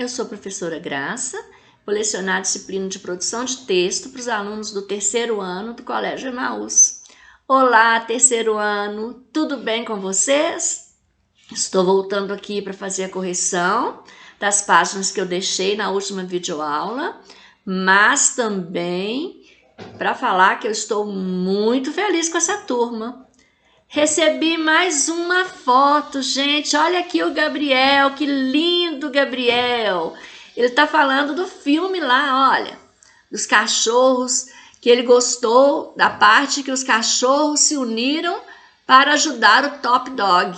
Eu sou a professora Graça, vou lecionar a disciplina de produção de texto para os alunos do terceiro ano do Colégio Emaús. Olá, terceiro ano, tudo bem com vocês? Estou voltando aqui para fazer a correção das páginas que eu deixei na última videoaula, mas também para falar que eu estou muito feliz com essa turma. Recebi mais uma foto, gente. Olha aqui o Gabriel, que lindo Gabriel. Ele tá falando do filme lá, olha, dos cachorros, que ele gostou da parte que os cachorros se uniram para ajudar o Top Dog.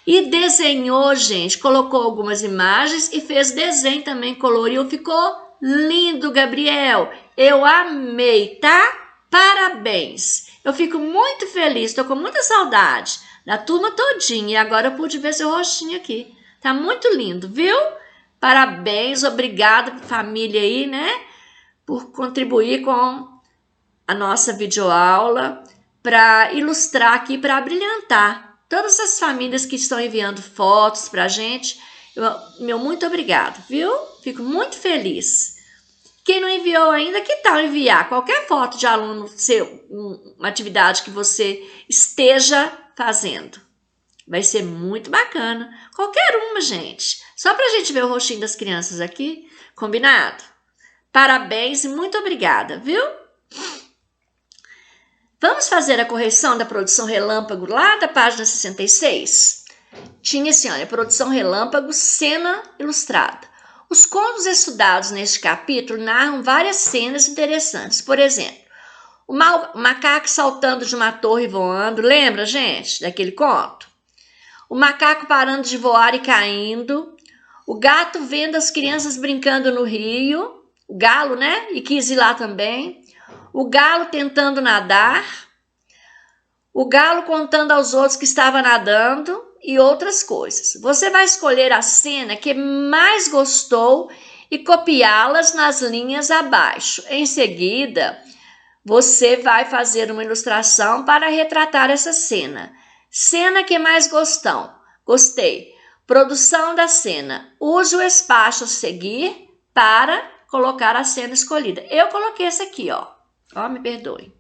E desenhou, gente, colocou algumas imagens e fez desenho também, coloriu, ficou lindo, Gabriel. Eu amei, tá? Parabéns! Eu fico muito feliz, estou com muita saudade da turma todinha e agora eu pude ver seu rostinho aqui. Tá muito lindo, viu? Parabéns, obrigada família aí, né? Por contribuir com a nossa videoaula para ilustrar aqui, para brilhantar todas as famílias que estão enviando fotos para a gente. Meu muito obrigado, viu? Fico muito feliz. Quem não enviou ainda, que tal enviar qualquer foto de aluno seu, uma atividade que você esteja fazendo? Vai ser muito bacana. Qualquer uma, gente. Só para a gente ver o rostinho das crianças aqui. Combinado? Parabéns e muito obrigada, viu? Vamos fazer a correção da produção relâmpago lá da página 66? Tinha assim, olha, produção relâmpago, cena ilustrada. Os contos estudados neste capítulo narram várias cenas interessantes. Por exemplo, o macaco saltando de uma torre voando. Lembra, gente, daquele conto? O macaco parando de voar e caindo. O gato vendo as crianças brincando no rio. O galo, né? E quis ir lá também. O galo tentando nadar. O galo contando aos outros que estava nadando. E outras coisas. Você vai escolher a cena que mais gostou e copiá-las nas linhas abaixo. Em seguida, você vai fazer uma ilustração para retratar essa cena. Cena que mais gostei. Produção da cena. Use o espaço a seguir para colocar a cena escolhida. Eu coloquei essa aqui, ó. Ó, me perdoe.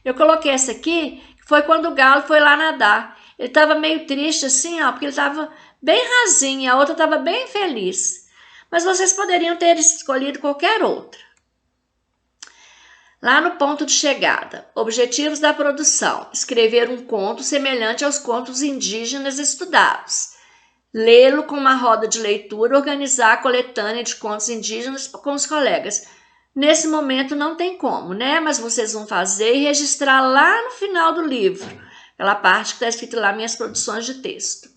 Eu coloquei essa aqui, que foi quando o galo foi lá nadar. Ele estava meio triste assim, ó, porque ele estava bem rasinho, a outra estava bem feliz. Mas vocês poderiam ter escolhido qualquer outra. Lá no ponto de chegada, objetivos da produção. Escrever um conto semelhante aos contos indígenas estudados. Lê-lo com uma roda de leitura, organizar a coletânea de contos indígenas com os colegas. Nesse momento não tem como, né? Mas vocês vão fazer e registrar lá no final do livro. Aquela parte que está escrito lá, minhas produções de texto.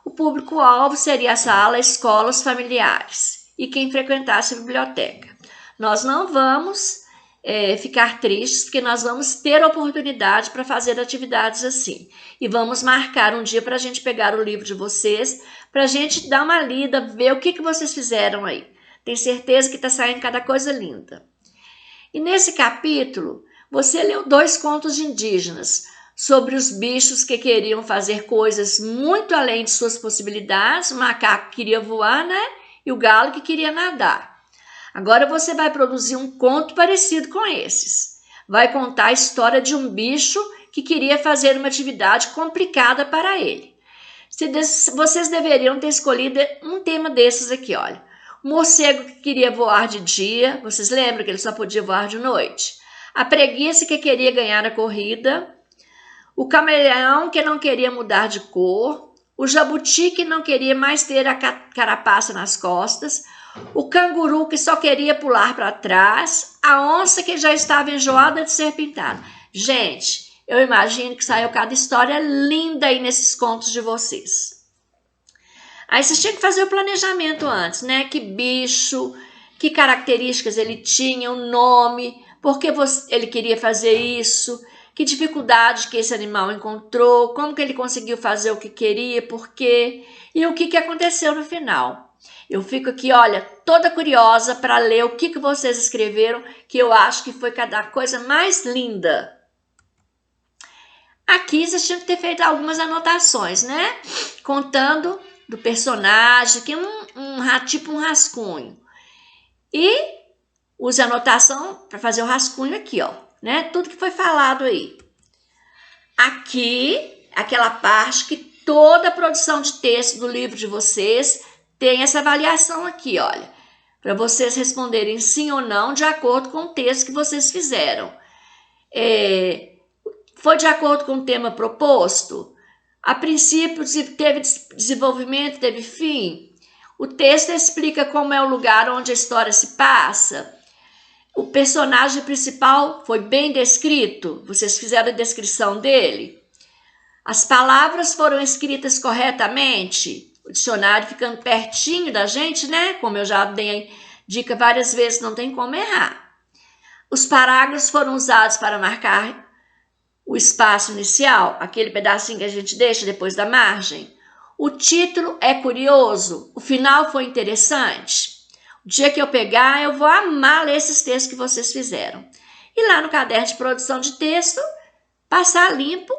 O público-alvo seria a sala, escolas, familiares e quem frequentasse a biblioteca. Nós não vamos ficar tristes, porque nós vamos ter oportunidade para fazer atividades assim. E vamos marcar um dia para a gente pegar o livro de vocês, para a gente dar uma lida, ver o que vocês fizeram aí. Tenho certeza que está saindo cada coisa linda. E nesse capítulo, você leu 2 contos indígenas, sobre os bichos que queriam fazer coisas muito além de suas possibilidades. O macaco queria voar, né? E o galo que queria nadar. Agora você vai produzir um conto parecido com esses. Vai contar a história de um bicho que queria fazer uma atividade complicada para ele. Vocês deveriam ter escolhido um tema desses aqui, olha. O morcego que queria voar de dia. Vocês lembram que ele só podia voar de noite? A preguiça que queria ganhar a corrida. O camaleão que não queria mudar de cor, o jabuti que não queria mais ter a carapaça nas costas, o canguru que só queria pular para trás, a onça que já estava enjoada de ser pintada. Gente, eu imagino que saiu cada história linda aí nesses contos de vocês. Aí vocês tinham que fazer o planejamento antes, né? Que bicho, que características ele tinha, o nome, por que ele queria fazer isso, que dificuldade que esse animal encontrou, como que ele conseguiu fazer o que queria, por quê, e o que aconteceu no final. Eu fico aqui, olha, toda curiosa para ler o que vocês escreveram, que eu acho que foi cada coisa mais linda. Aqui vocês tinham que ter feito algumas anotações, né? Contando do personagem, que é tipo um rascunho. E use a anotação para fazer o rascunho aqui, ó, né? Tudo que foi falado aí. Aqui, aquela parte que toda a produção de texto do livro de vocês tem essa avaliação aqui, olha, para vocês responderem sim ou não de acordo com o texto que vocês fizeram. Foi de acordo com o tema proposto? A princípio teve desenvolvimento, teve fim? O texto explica como é o lugar onde a história se passa? O personagem principal foi bem descrito? Vocês fizeram a descrição dele? As palavras foram escritas corretamente? O dicionário ficando pertinho da gente, né? Como eu já dei dica várias vezes, não tem como errar. Os parágrafos foram usados para marcar o espaço inicial, aquele pedacinho que a gente deixa depois da margem. O título é curioso? O final foi interessante? O dia que eu pegar, eu vou amar ler esses textos que vocês fizeram. E lá no caderno de produção de texto, passar limpo.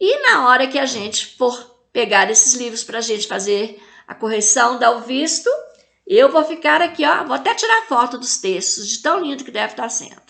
E na hora que a gente for pegar esses livros para a gente fazer a correção, dar o visto, eu vou ficar aqui, ó, vou até tirar foto dos textos, de tão lindo que deve estar sendo.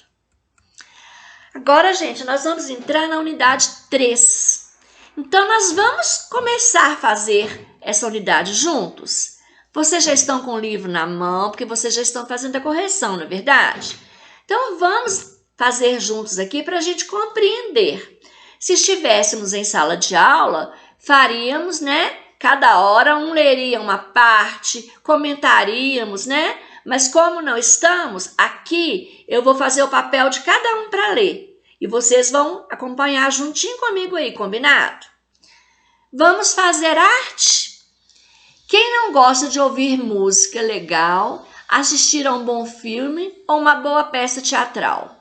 Agora, gente, nós vamos entrar na unidade 3. Então, nós vamos começar a fazer essa unidade juntos. Vocês já estão com o livro na mão, porque vocês já estão fazendo a correção, não é verdade? Então, vamos fazer juntos aqui para a gente compreender. Se estivéssemos em sala de aula, faríamos, né? Cada hora um leria uma parte, comentaríamos, né? Mas como não estamos, aqui eu vou fazer o papel de cada um para ler. E vocês vão acompanhar juntinho comigo aí, combinado? Vamos fazer arte? Quem não gosta de ouvir música legal, assistir a um bom filme ou uma boa peça teatral?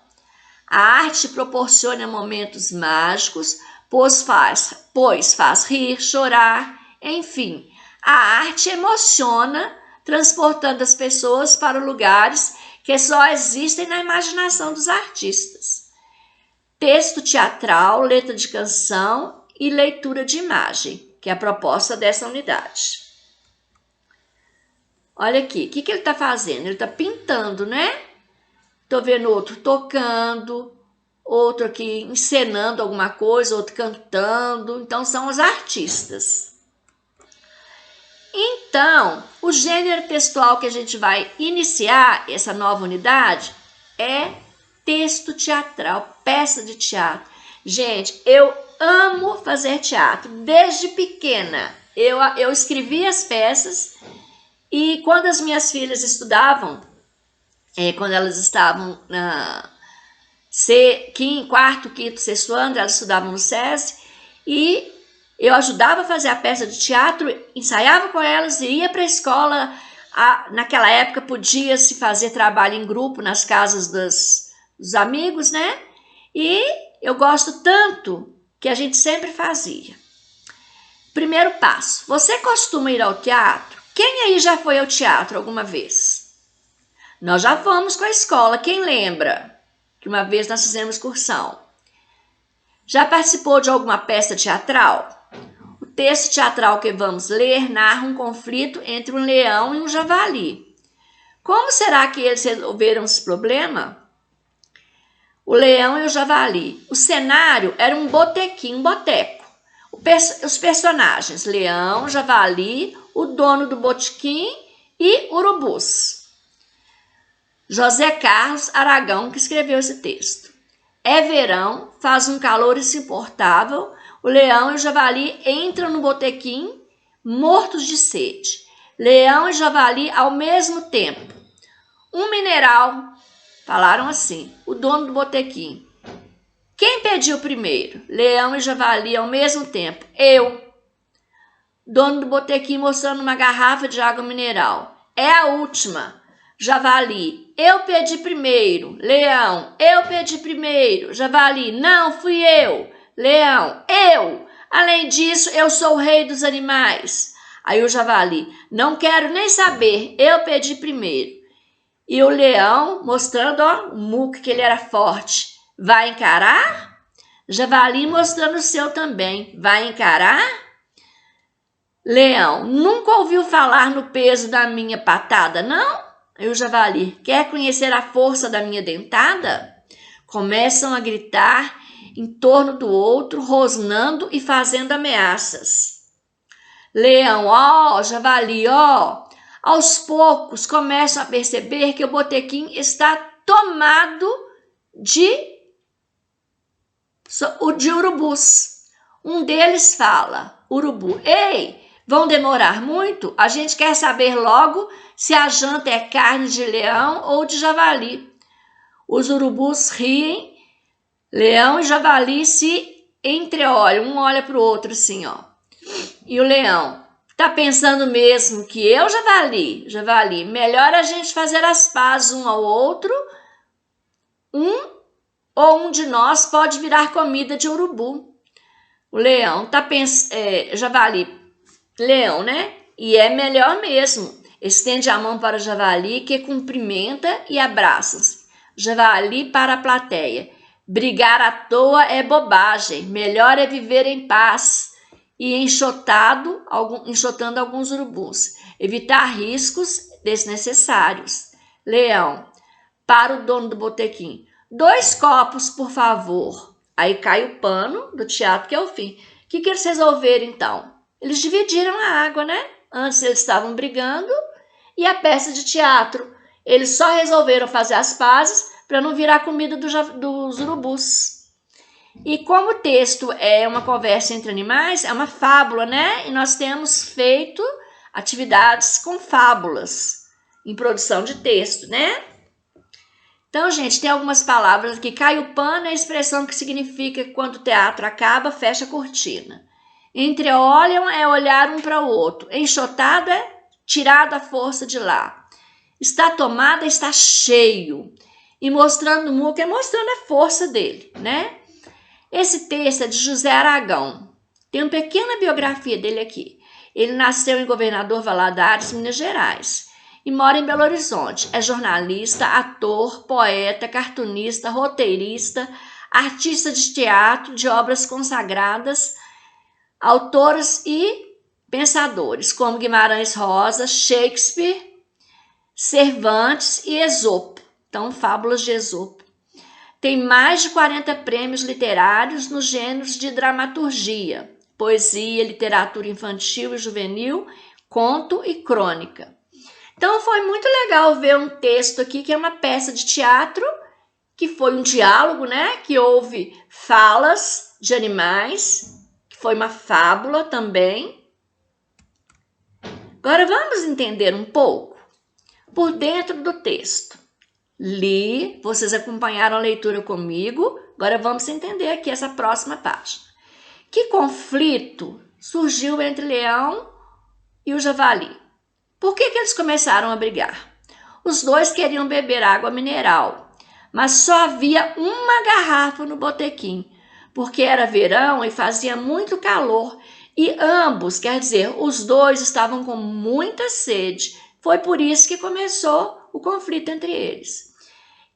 A arte proporciona momentos mágicos, pois faz rir, chorar, enfim. A arte emociona, transportando as pessoas para lugares que só existem na imaginação dos artistas. Texto teatral, letra de canção e leitura de imagem, que é a proposta dessa unidade. Olha aqui, o que ele está fazendo? Ele está pintando, né? Estou vendo outro tocando, outro aqui encenando alguma coisa, outro cantando. Então, são os artistas. Então, o gênero textual que a gente vai iniciar essa nova unidade é texto teatral, peça de teatro. Gente, eu amo fazer teatro. Desde pequena, eu escrevia as peças e quando as minhas filhas estudavam, quando elas estavam na quarto, quinto, sexto ano, elas estudavam no SESI, e eu ajudava a fazer a peça de teatro, ensaiava com elas e ia para a escola. Naquela época podia-se fazer trabalho em grupo nas casas dos amigos, né? E eu gosto tanto que a gente sempre fazia. Primeiro passo, você costuma ir ao teatro? Quem aí já foi ao teatro alguma vez? Nós já fomos com a escola, quem lembra? Que uma vez nós fizemos excursão. Já participou de alguma peça teatral? O texto teatral que vamos ler narra um conflito entre um leão e um javali. Como será que eles resolveram esse problema? O leão e o javali. O cenário era um botequim, um boteco. Os personagens, leão, javali, o dono do botequim e urubus. José Carlos Aragão que escreveu esse texto. É verão, faz um calor insuportável, o leão e o javali entram no botequim mortos de sede. Leão e javali ao mesmo tempo. Um mineral, falaram assim, o dono do botequim. Quem pediu primeiro? Leão e javali ao mesmo tempo. Eu. Dono do botequim mostrando uma garrafa de água mineral. É a última. Javali, eu pedi primeiro. Leão, eu pedi primeiro. Javali, não, fui eu. Leão, eu. Além disso, eu sou o rei dos animais. Aí o javali, não quero nem saber, eu pedi primeiro. E o leão, mostrando, ó, o muco que ele era forte. Vai encarar? Javali mostrando o seu também. Vai encarar? Leão, nunca ouviu falar no peso da minha patada, não? E o javali, quer conhecer a força da minha dentada? Começam a gritar em torno do outro, rosnando e fazendo ameaças. Leão, javali, aos poucos começam a perceber que o botequim está tomado de urubus. Um deles fala, urubu, ei, vão demorar muito? A gente quer saber logo se a janta é carne de leão ou de javali. Os urubus riem, leão e javali se entreolham, um olha para o outro assim, E o leão, tá pensando mesmo que eu, javali, melhor a gente fazer as pazes um ao outro, um de nós pode virar comida de urubu. O leão tá pensando, javali, leão, né? E é melhor mesmo. Estende a mão para o javali, que cumprimenta e abraça-se. Javali para a plateia. Brigar à toa é bobagem. Melhor é viver em paz. E enxotando alguns urubus. Evitar riscos desnecessários. Leão, para o dono do botequim. 2 copos, por favor. Aí cai o pano do teatro, que é o fim. O que eles resolveram, então? Eles dividiram a água, né? Antes eles estavam brigando. E a peça de teatro, eles só resolveram fazer as pazes para não virar comida dos urubus. E como o texto é uma conversa entre animais, é uma fábula, né? E nós temos feito atividades com fábulas em produção de texto, né? Então, gente, tem algumas palavras aqui. Cai o pano é a expressão que significa que quando o teatro acaba, fecha a cortina. Entreolham é olhar um para o outro. Enxotado é tirado a força de lá. Está tomado é está cheio. E mostrando o muco é mostrando a força dele, né? Esse texto é de José Aragão. Tem uma pequena biografia dele aqui. Ele nasceu em Governador Valadares, Minas Gerais. E mora em Belo Horizonte. É jornalista, ator, poeta, cartunista, roteirista, artista de teatro, de obras consagradas, autores e pensadores, como Guimarães Rosa, Shakespeare, Cervantes e Esopo. Então, fábulas de Esopo. Tem mais de 40 prêmios literários nos gêneros de dramaturgia, poesia, literatura infantil e juvenil, conto e crônica. Então, foi muito legal ver um texto aqui que é uma peça de teatro, que foi um diálogo, né? Que houve falas de animais, que foi uma fábula também. Agora, vamos entender um pouco por dentro do texto. Li, vocês acompanharam a leitura comigo, agora vamos entender aqui essa próxima página. Que conflito surgiu entre o leão e o javali? Por que eles começaram a brigar? Os dois queriam beber água mineral, mas só havia uma garrafa no botequim, porque era verão e fazia muito calor, e ambos, quer dizer, os dois estavam com muita sede. Foi por isso que começou o conflito entre eles.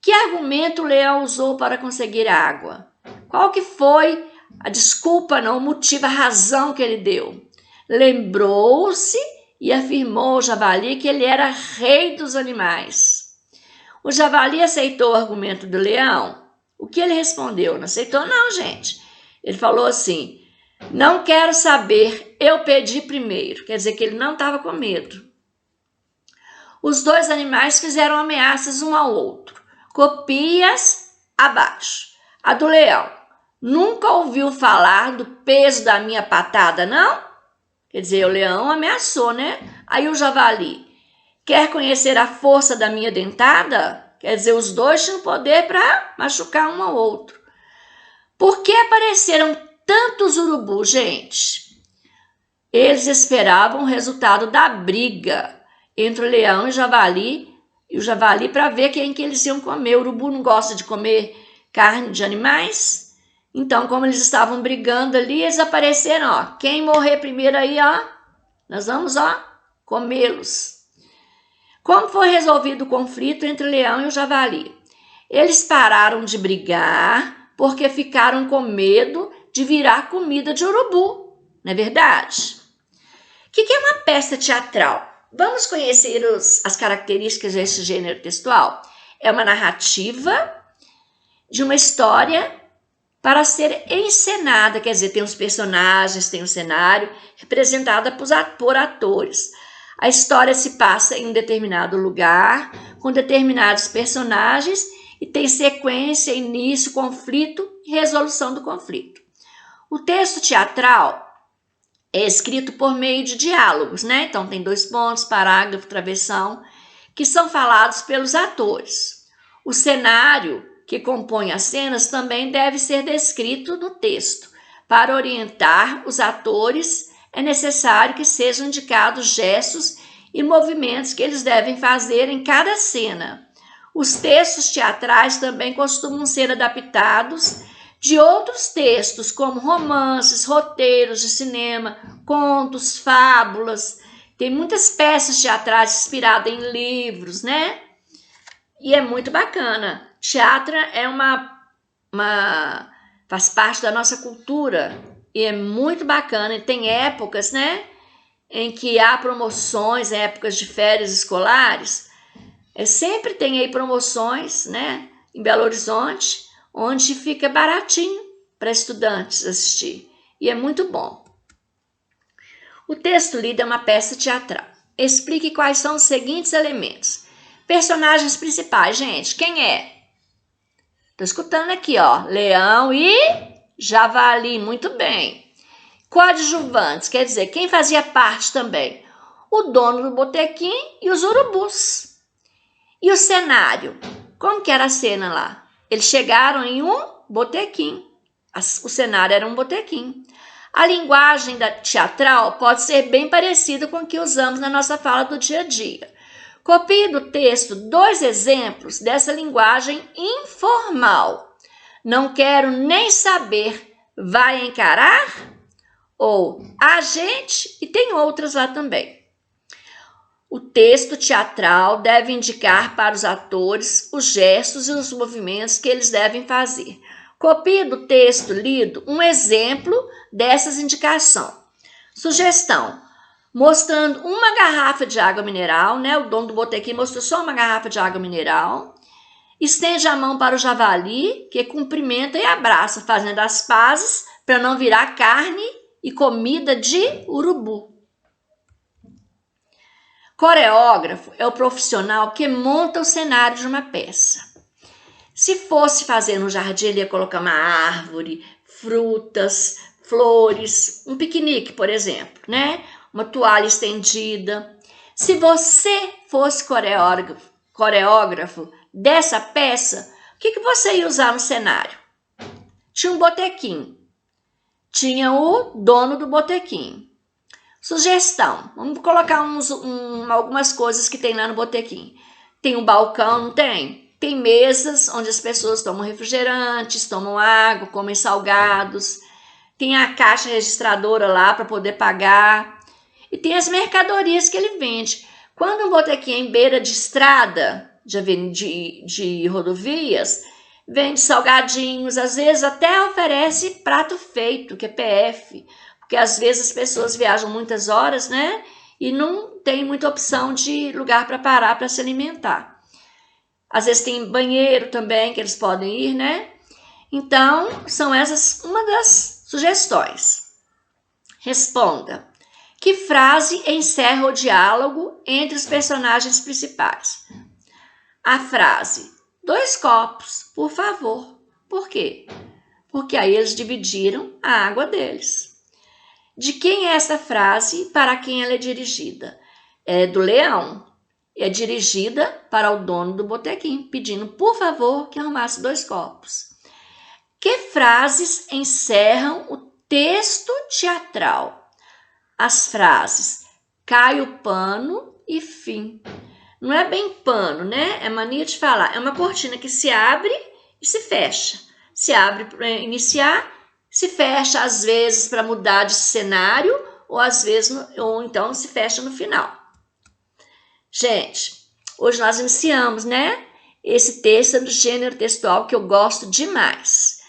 Que argumento o leão usou para conseguir água? Qual que foi a desculpa, não, o motivo, a razão que ele deu? Lembrou-se e afirmou ao javali que ele era rei dos animais. O javali aceitou o argumento do leão. O que ele respondeu? Não aceitou não, gente. Ele falou assim, não quero saber, eu pedi primeiro. Quer dizer que ele não estava com medo. Os dois animais fizeram ameaças um ao outro. Copias abaixo. A do leão. Nunca ouviu falar do peso da minha patada, não? Quer dizer, o leão ameaçou, né? Aí o javali. Quer conhecer a força da minha dentada? Quer dizer, os dois tinham poder para machucar um ao outro. Por que apareceram tantos urubus, gente? Eles esperavam o resultado da briga entre o leão e o javali para ver quem que eles iam comer. O urubu não gosta de comer carne de animais. Então, como eles estavam brigando ali, eles apareceram, quem morrer primeiro aí, nós vamos, comê-los. Como foi resolvido o conflito entre o leão e o javali? Eles pararam de brigar porque ficaram com medo de virar comida de urubu, não é verdade? que é uma peça teatral? Vamos conhecer as características desse gênero textual. É uma narrativa de uma história para ser encenada, quer dizer, tem os personagens, tem o cenário, representada por atores. A história se passa em um determinado lugar, com determinados personagens, e tem sequência, início, conflito e resolução do conflito. O texto teatral é escrito por meio de diálogos, né? Então tem 2 pontos, parágrafo, travessão, que são falados pelos atores. O cenário que compõe as cenas também deve ser descrito no texto. Para orientar os atores, é necessário que sejam indicados gestos e movimentos que eles devem fazer em cada cena. Os textos teatrais também costumam ser adaptados de outros textos, como romances, roteiros de cinema, contos, fábulas. Tem muitas peças teatrais inspiradas em livros, né? E é muito bacana. Teatro é faz parte da nossa cultura e é muito bacana. E tem épocas, né, em que há promoções, épocas de férias escolares. Sempre tem aí promoções, né, em Belo Horizonte, onde fica baratinho para estudantes assistir. E é muito bom. O texto lido é uma peça teatral. Explique quais são os seguintes elementos. Personagens principais, gente. Quem é? Tô escutando aqui, ó. Leão e javali. Muito bem. Coadjuvantes, quer dizer, quem fazia parte também? O dono do botequim e os urubus. E o cenário? Como que era a cena lá? Eles chegaram em um botequim. O cenário era um botequim. A linguagem teatral pode ser bem parecida com o que usamos na nossa fala do dia a dia. Copie do texto 2 exemplos dessa linguagem informal. Não quero nem saber. Vai encarar? Ou a gente, e tem outras lá também. O texto teatral deve indicar para os atores os gestos e os movimentos que eles devem fazer. Copie do texto lido um exemplo dessas indicações. Sugestão: mostrando uma garrafa de água mineral, né? O dono do botequim mostrou só uma garrafa de água mineral. Estende a mão para o javali, que cumprimenta e abraça, fazendo as pazes para não virar carne e comida de urubu. Coreógrafo é o profissional que monta o cenário de uma peça. Se fosse fazer no jardim, ele ia colocar uma árvore, frutas, flores, um piquenique, por exemplo, né? Uma toalha estendida. Se você fosse coreógrafo dessa peça, o que você ia usar no cenário? Tinha um botequim. Tinha o dono do botequim. Sugestão, vamos colocar algumas coisas que tem lá no botequim. Tem um balcão, não tem? Tem mesas onde as pessoas tomam refrigerantes, tomam água, comem salgados. Tem a caixa registradora lá para poder pagar. E tem as mercadorias que ele vende. Quando um botequim é em beira de estrada, de rodovias, vende salgadinhos, às vezes até oferece prato feito, que é PF. Porque às vezes as pessoas viajam muitas horas, né? E não tem muita opção de lugar para parar para se alimentar. Às vezes tem banheiro também que eles podem ir, né? Então, são essas uma das sugestões. Responda. Que frase encerra o diálogo entre os personagens principais? A frase: 2 copos, por favor. Por quê? Porque aí eles dividiram a água deles. De quem é essa frase? Para quem ela é dirigida? É do Leão. É dirigida para o dono do botequim, pedindo, por favor, que arrumasse 2 copos. Que frases encerram o texto teatral? As frases cai o pano e fim. Não é bem pano, né? É mania de falar. É uma cortina que se abre e se fecha. Se abre para iniciar, se fecha às vezes para mudar de cenário, ou então se fecha no final. Gente, hoje nós iniciamos, né? Esse texto é do gênero textual que eu gosto demais.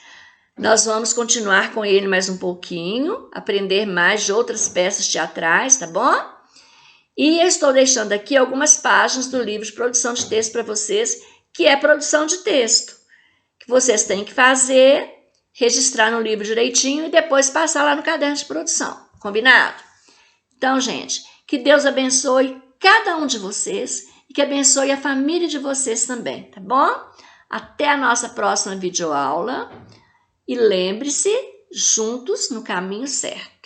Nós vamos continuar com ele mais um pouquinho, aprender mais de outras peças teatrais, tá bom? E eu estou deixando aqui algumas páginas do livro de produção de texto para vocês, que é produção de texto, que vocês têm que fazer, registrar no livro direitinho e depois passar lá no caderno de produção, combinado? Então, gente, que Deus abençoe cada um de vocês e que abençoe a família de vocês também, tá bom? Até a nossa próxima videoaula e lembre-se, juntos no caminho certo.